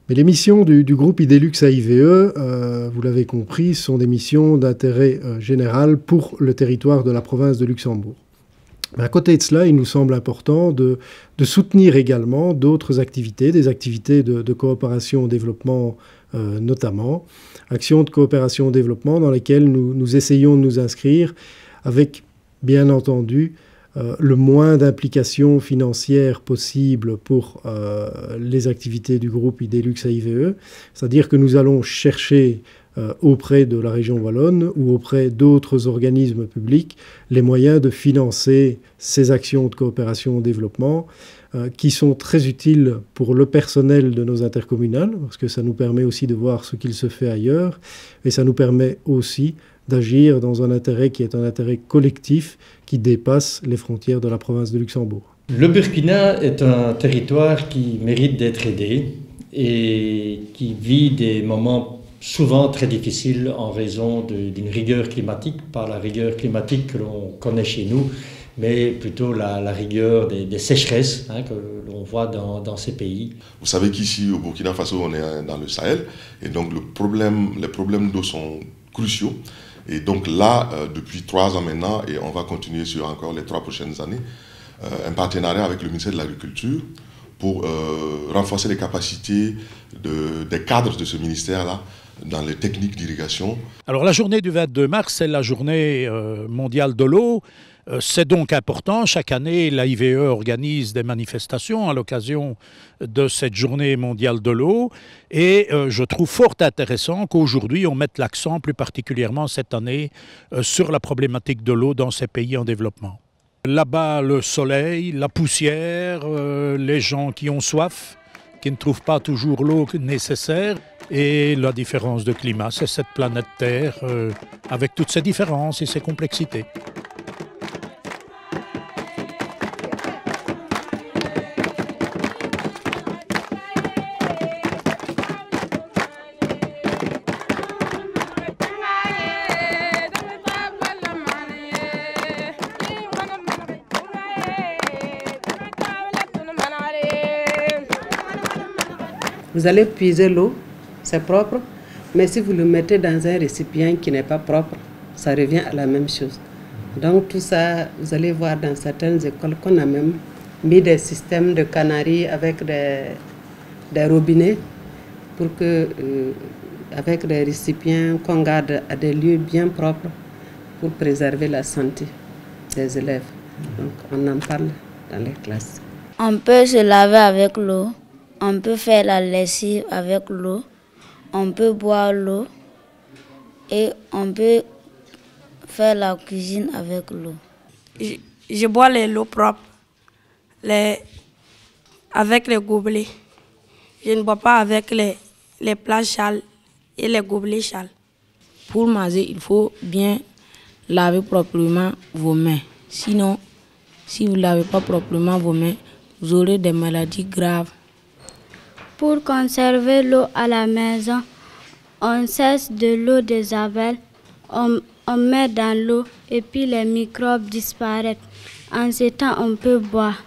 Mais les missions du groupe Idelux AIVE, vous l'avez compris, sont des missions d'intérêt général pour le territoire de la province de Luxembourg. Mais à côté de cela, il nous semble important de soutenir également d'autres activités, des activités de coopération au développement notamment, actions de coopération au développement dans lesquelles nous essayons de nous inscrire avec, bien entendu, le moins d'implications financières possible pour les activités du groupe Idelux AIVE, c'est-à-dire que nous allons chercher auprès de la région wallonne ou auprès d'autres organismes publics les moyens de financer ces actions de coopération au développement qui sont très utiles pour le personnel de nos intercommunales, parce que ça nous permet aussi de voir ce qu'il se fait ailleurs, et ça nous permet aussi d'agir dans un intérêt qui est un intérêt collectif qui dépasse les frontières de la province de Luxembourg. Le Burkina est un territoire qui mérite d'être aidé et qui vit des moments souvent très difficiles en raison d'une rigueur climatique, pas la rigueur climatique que l'on connaît chez nous, mais plutôt la rigueur des sécheresses que l'on voit dans ces pays. Vous savez qu'ici au Burkina Faso, on est dans le Sahel, et donc les problèmes d'eau sont cruciaux. Et donc là, depuis 3 ans maintenant, et on va continuer sur encore les 3 prochaines années, un partenariat avec le ministère de l'Agriculture pour renforcer les capacités des cadres de ce ministère-là dans les techniques d'irrigation. Alors la journée du 22 mars, c'est la journée mondiale de l'eau. C'est donc important. Chaque année, l'AIVE organise des manifestations à l'occasion de cette journée mondiale de l'eau. Et je trouve fort intéressant qu'aujourd'hui, on mette l'accent plus particulièrement cette année sur la problématique de l'eau dans ces pays en développement. Là-bas, le soleil, la poussière, les gens qui ont soif, qui ne trouvent pas toujours l'eau nécessaire. Et la différence de climat, c'est cette planète Terre avec toutes ses différences et ses complexités. Vous allez puiser l'eau, c'est propre, mais si vous le mettez dans un récipient qui n'est pas propre, ça revient à la même chose. Donc tout ça, vous allez voir dans certaines écoles qu'on a même mis des systèmes de canaries avec des robinets pour que, avec des récipients qu'on garde à des lieux bien propres pour préserver la santé des élèves. Donc on en parle dans les classes. On peut se laver avec l'eau. On peut faire la lessive avec l'eau, on peut boire l'eau et on peut faire la cuisine avec l'eau. Je bois l'eau propre avec les gobelets. Je ne bois pas avec les plats châles et les gobelets châles. Pour manger, il faut bien laver proprement vos mains. Sinon, si vous ne lavez pas proprement vos mains, vous aurez des maladies graves. Pour conserver l'eau à la maison, on cesse de l'eau des abeilles, on met dans l'eau et puis les microbes disparaissent. En ce temps, on peut boire,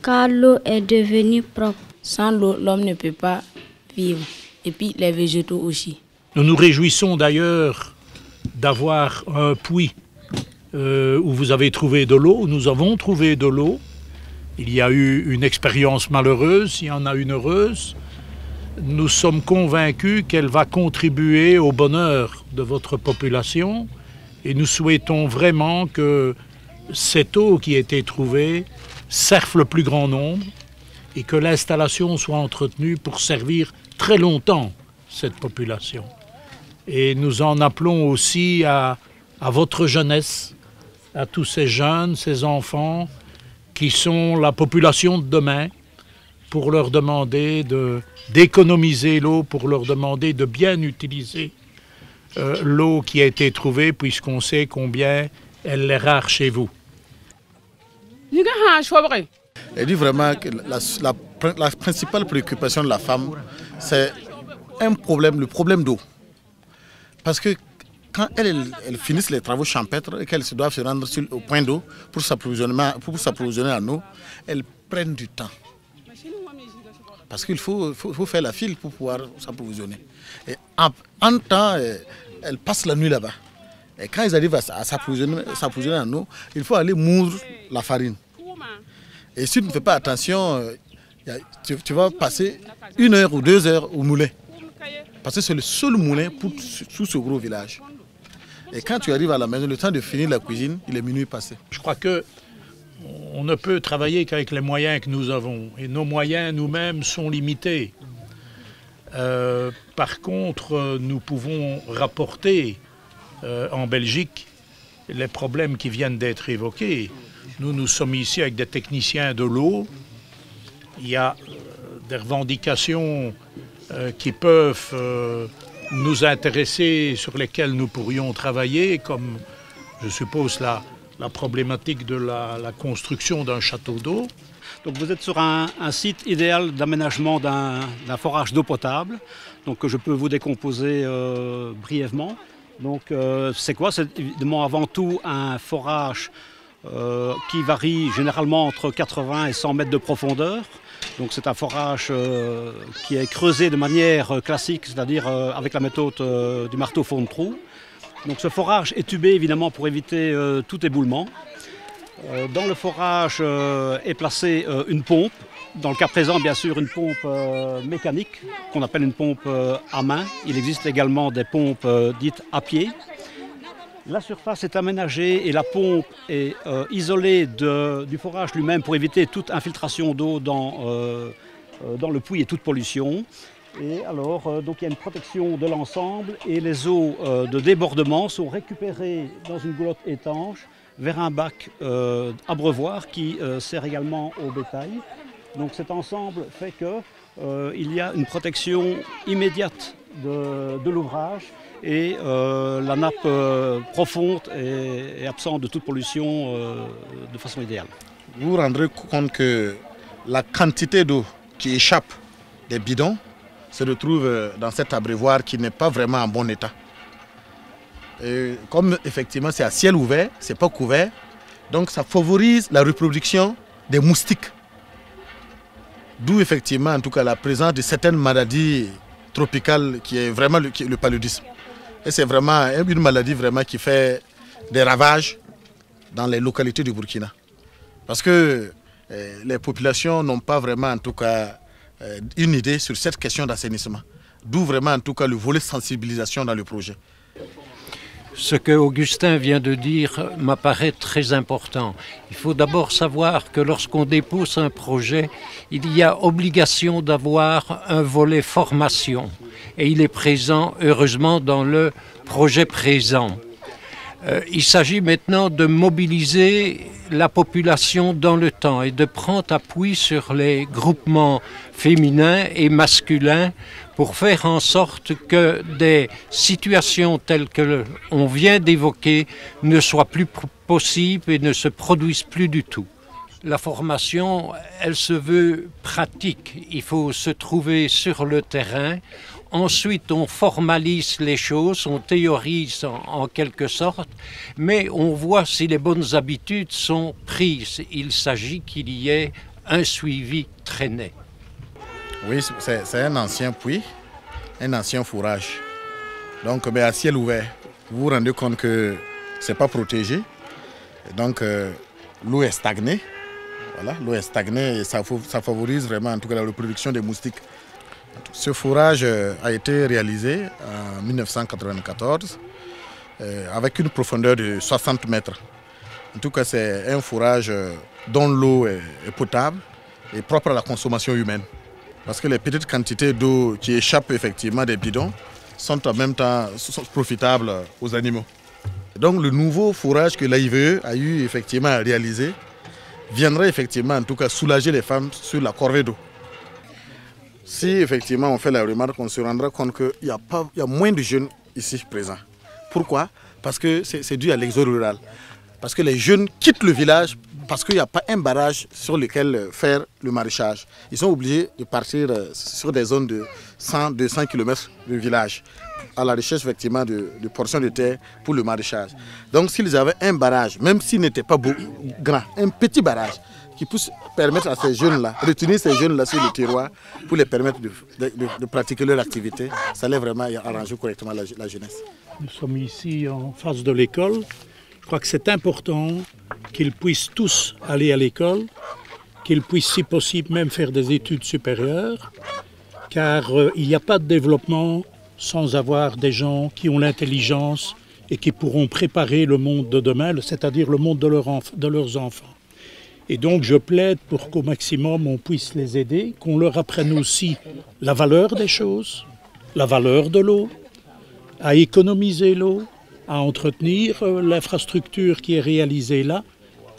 car l'eau est devenue propre. Sans l'eau, l'homme ne peut pas vivre, et puis les végétaux aussi. Nous nous réjouissons d'ailleurs d'avoir un puits où vous avez trouvé de l'eau, où nous avons trouvé de l'eau. Il y a eu une expérience malheureuse, il y en a une heureuse. Nous sommes convaincus qu'elle va contribuer au bonheur de votre population et nous souhaitons vraiment que cette eau qui a été trouvée serve le plus grand nombre et que l'installation soit entretenue pour servir très longtemps cette population. Et nous en appelons aussi à votre jeunesse, à tous ces jeunes, ces enfants qui sont la population de demain, pour leur demander d'économiser l'eau, pour leur demander de bien utiliser l'eau qui a été trouvée, puisqu'on sait combien elle est rare chez vous. Elle dit vraiment que la principale préoccupation de la femme, c'est le problème d'eau. Parce que quand elles finissent les travaux champêtres et qu'elles doivent se rendre au point d'eau pour s'approvisionner en eau, elles prennent du temps. Parce qu'il faut faire la file pour pouvoir s'approvisionner. Et en temps, elles passent la nuit là-bas. Et quand ils arrivent à s'approvisionner en eau, il faut aller moudre la farine. Et si tu ne fais pas attention, tu vas passer 1 heure ou 2 heures au moulin. Parce que c'est le seul moulin pour tout ce gros village. Et quand tu arrives à la maison, le temps de finir la cuisine, il est minuit passé. Je crois que on ne peut travailler qu'avec les moyens que nous avons. Et nos moyens nous-mêmes sont limités. Par contre, nous pouvons rapporter en Belgique les problèmes qui viennent d'être évoqués. Nous sommes ici avec des techniciens de l'eau. Il y a des revendications qui peuvent nous intéresser, sur lesquelles nous pourrions travailler, comme, je suppose, la problématique de la construction d'un château d'eau. Donc vous êtes sur un site idéal d'aménagement d'un forage d'eau potable, donc que je peux vous décomposer brièvement. Donc c'est quoi? C'est évidemment avant tout un forage qui varie généralement entre 80 et 100 mètres de profondeur. Donc c'est un forage qui est creusé de manière classique, c'est-à-dire avec la méthode du marteau fond de trou. Donc ce forage est tubé évidemment pour éviter tout éboulement. Dans le forage est placée une pompe, dans le cas présent bien sûr une pompe mécanique qu'on appelle une pompe à main. Il existe également des pompes dites à pied. La surface est aménagée et la pompe est isolée du forage lui-même pour éviter toute infiltration d'eau dans le puits et toute pollution. Et alors, donc il y a une protection de l'ensemble et les eaux de débordement sont récupérées dans une goulotte étanche vers un bac abreuvoir qui sert également au bétail. Donc cet ensemble fait qu'il y a une protection immédiate de l'ouvrage et la nappe profonde est absente de toute pollution de façon idéale. Vous vous rendrez compte que la quantité d'eau qui échappe des bidons se retrouve dans cet abreuvoir qui n'est pas vraiment en bon état. Et comme effectivement c'est à ciel ouvert, c'est pas couvert, donc ça favorise la reproduction des moustiques. D'où effectivement en tout cas la présence de certaines maladies tropicales qui est vraiment le paludisme. Et c'est vraiment une maladie vraiment qui fait des ravages dans les localités du Burkina. Parce que les populations n'ont pas vraiment en tout cas une idée sur cette question d'assainissement. D'où vraiment en tout cas le volet sensibilisation dans le projet. Ce que Augustin vient de dire m'apparaît très important. Il faut d'abord savoir que lorsqu'on dépose un projet, il y a obligation d'avoir un volet formation. Et il est présent, heureusement, dans le projet présent. Il s'agit maintenant de mobiliser la population dans le temps et de prendre appui sur les groupements féminins et masculins pour faire en sorte que des situations telles que l'on vient d'évoquer ne soient plus possibles et ne se produisent plus du tout. La formation, elle se veut pratique. Il faut se trouver sur le terrain. Ensuite, on formalise les choses, on théorise en quelque sorte, mais on voit si les bonnes habitudes sont prises. Il s'agit qu'il y ait un suivi très net. Oui, c'est un ancien puits, un ancien fourrage. Donc, à ciel ouvert, vous vous rendez compte que ce n'est pas protégé. Donc, l'eau est stagnée. Voilà, l'eau est stagnée et ça favorise vraiment en tout cas la reproduction des moustiques. Ce fourrage a été réalisé en 1994 avec une profondeur de 60 mètres. En tout cas, c'est un fourrage dont l'eau est potable et propre à la consommation humaine. Parce que les petites quantités d'eau qui échappent effectivement des bidons sont en même temps profitables aux animaux. Donc le nouveau fourrage que l'AIVE a eu effectivement à réaliser viendrait effectivement en tout cas soulager les femmes sur la corvée d'eau. Si effectivement on fait la remarque, on se rendra compte qu'il y a moins de jeunes ici présents. Pourquoi? Parce que c'est dû à l'exode rural. Parce que les jeunes quittent le village parce qu'il n'y a pas un barrage sur lequel faire le maraîchage. Ils sont obligés de partir sur des zones de 100-200 km du village à la recherche effectivement de portions de terre pour le maraîchage. Donc s'ils avaient un barrage, même s'il n'était pas grand, un petit barrage qui puisse permettre à ces jeunes-là, retenir ces jeunes-là sur le tiroir pour les permettre de pratiquer leur activité. Ça allait vraiment arranger correctement la jeunesse. Nous sommes ici en face de l'école. Je crois que c'est important qu'ils puissent tous aller à l'école, qu'ils puissent si possible même faire des études supérieures, car il n'y a pas de développement sans avoir des gens qui ont l'intelligence et qui pourront préparer le monde de demain, c'est-à-dire le monde de leurs enfants. Et donc je plaide pour qu'au maximum on puisse les aider, qu'on leur apprenne aussi la valeur des choses, la valeur de l'eau, à économiser l'eau, à entretenir l'infrastructure qui est réalisée là,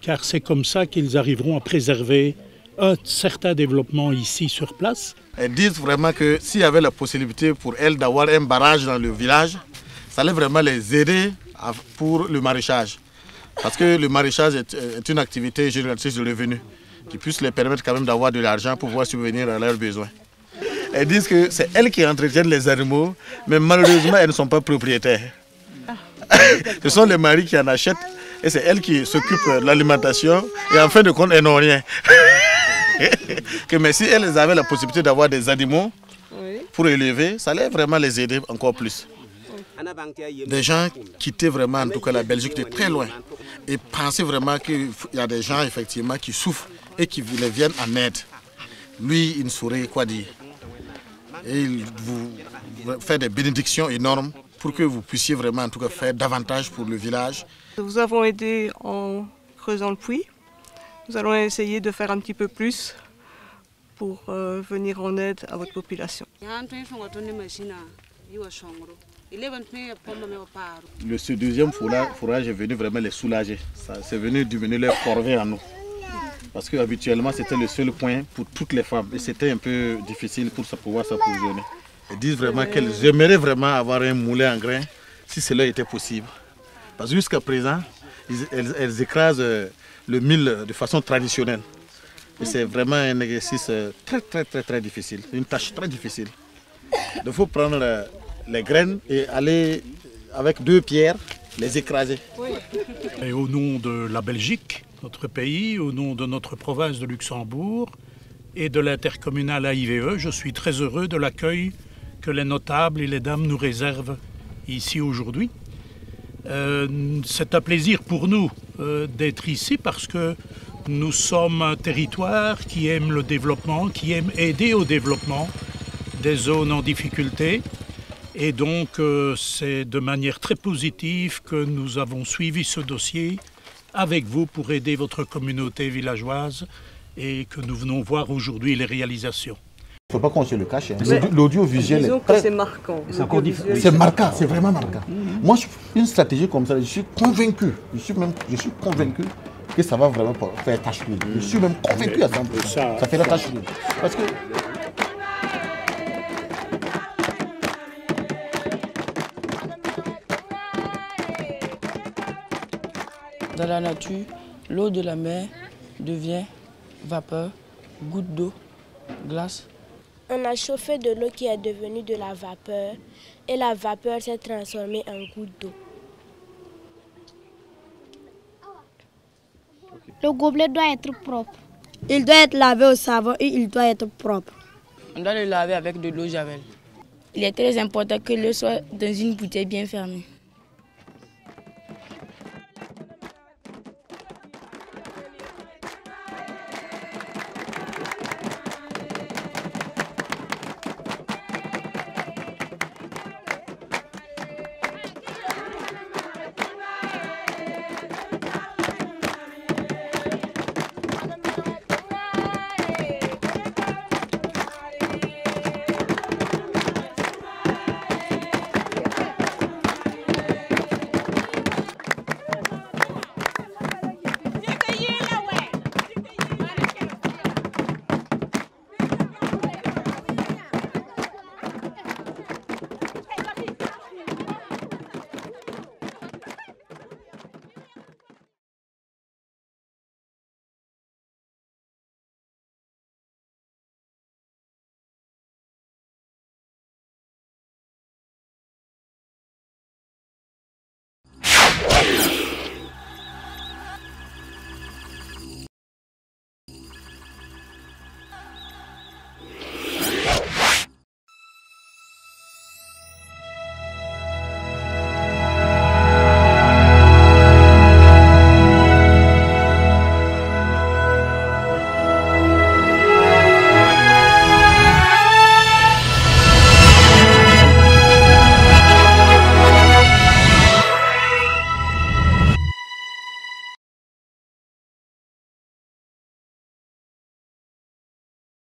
car c'est comme ça qu'ils arriveront à préserver un certain développement ici sur place. Elles disent vraiment que s'il y avait la possibilité pour elles d'avoir un barrage dans le village, ça allait vraiment les aider pour le maraîchage. Parce que le maraîchage est une activité génératrice de revenus qui puisse les permettre quand même d'avoir de l'argent pour pouvoir subvenir à leurs besoins. Elles disent que c'est elles qui entretiennent les animaux, mais malheureusement elles ne sont pas propriétaires. Ce sont les maris qui en achètent et c'est elles qui s'occupent de l'alimentation et en fin de compte elles n'ont rien. Mais si elles avaient la possibilité d'avoir des animaux pour élever, ça allait vraiment les aider encore plus. Des gens quittaient vraiment en tout cas la Belgique de très loin et pensaient vraiment qu'il y a des gens effectivement qui souffrent et qui les viennent en aide. Lui, il ne saurait quoi dire. Et il vous fait des bénédictions énormes pour que vous puissiez vraiment en tout cas faire davantage pour le village. Nous avons aidé en creusant le puits. Nous allons essayer de faire un petit peu plus pour venir en aide à votre population. Ce deuxième fourrage est venu vraiment les soulager. C'est venu diminuer leur corvée en nous. Parce qu'habituellement c'était le seul point pour toutes les femmes et c'était un peu difficile pour pouvoir s'approvisionner. Elles disent vraiment qu'elles aimeraient vraiment avoir un moulin en grains si cela était possible. Parce que jusqu'à présent, elles écrasent le mil de façon traditionnelle. Et c'est vraiment un exercice très difficile, une tâche très difficile. Il faut prendre les graines et aller avec 2 pierres les écraser. Et au nom de la Belgique, notre pays, au nom de notre province de Luxembourg et de l'intercommunal AIVE, je suis très heureux de l'accueil que les notables et les dames nous réservent ici aujourd'hui. C'est un plaisir pour nous d'être ici parce que nous sommes un territoire qui aime le développement, qui aime aider au développement des zones en difficulté. Et donc c'est de manière très positive que nous avons suivi ce dossier avec vous pour aider votre communauté villageoise et que nous venons voir aujourd'hui les réalisations. Il ne faut pas qu'on se le cache. L'audiovisuel est très... c'est marquant. C'est marquant, c'est vraiment marquant. Moi, une stratégie comme ça, je suis convaincu, je suis convaincu que ça va vraiment faire tache d'huile. Je suis même convaincu à 100%. Ça fait la tache d'huile. Parce que... Dans la nature, l'eau de la mer devient vapeur, goutte d'eau, glace. On a chauffé de l'eau qui est devenue de la vapeur et la vapeur s'est transformée en goutte d'eau. Le gobelet doit être propre. Il doit être lavé au savon et il doit être propre. On doit le laver avec de l'eau javel. Il est très important que l'eau soit dans une bouteille bien fermée.